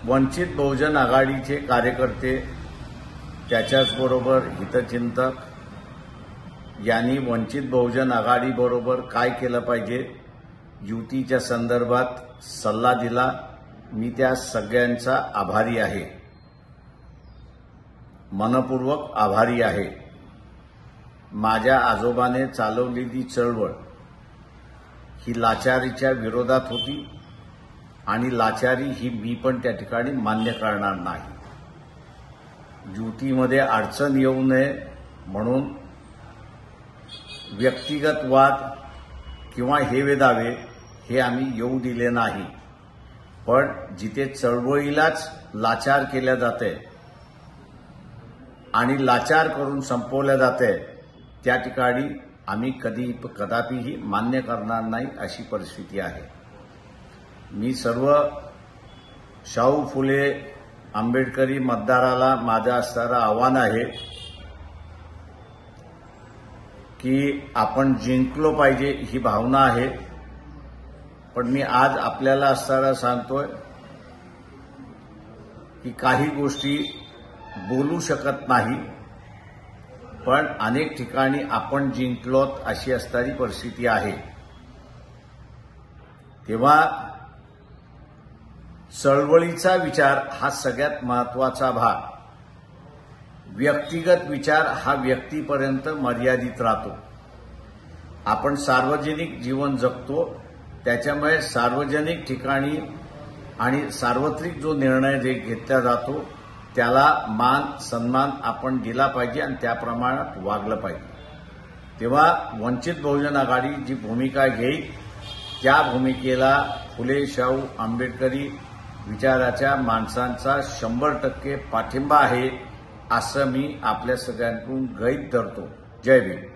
वंचित बहुजन आघाडीचे कार्यकर्ते त्याच्याचबरोबर हितचिंतक यांनी वंचित बहुजन आघाडीबरोबर काय केलं पाहिजे युतीच्या संदर्भात सल्ला दिला। मी त्या सगळ्यांचा आभारी आहे, मनपूर्वक आभारी आहे। माझ्या आजोबाने चालवलेली चळवळ ही लाचारीच्या विरोधात होती आणि लाचारी ही मी पण त्या ठिकाणी मान्य करणार नाही। युतीमध्ये अडचण येऊ नये म्हणून व्यक्तिगत वाद किंवा हेवेदावे हे आम्ही येऊ दिले नाही, पण जिथे चळवळीलाच लाचार केल्या जाते आणि लाचार करून संपवल्या जाते त्या ठिकाणी आम्ही कदापिही मान्य करणार नाही अशी परिस्थिती आहे। मी सर्व शाहू फुले आंबेडकरी मतदाराला माझं असणारं आव्हान आहे की आपण जिंकलो पाहिजे ही भावना आहे, पण मी आज आपल्याला असणारं सांगतोय की काही गोष्टी बोलू शकत नाही, पण अनेक ठिकाणी आपण जिंकलोत अशी असणारी परिस्थिती आहे। तेव्हा चळवळीचा विचार हा सगळ्यात महत्वाचा भाग, व्यक्तिगत विचार हा व्यक्तीपर्यंत मर्यादित राहतो। आपण सार्वजनिक जीवन जगतो, त्याच्यामुळे सार्वजनिक ठिकाणी आणि सार्वत्रिक जो निर्णय घेतला जातो त्याला मान सन्मान आपण दिला पाहिजे आणि त्या प्रमाणात वागलं पाहिजे। तेव्हा वंचित बहुजन आघाडी जी भूमिका घेईल त्या भूमिकेला फुले शाहू आंबेडकरी विचाराच्या माणसांचा 100% पाठिंबा आहे असं मी आपल्या सगळ्यांकडून गृहीत धरतो। जय भीम।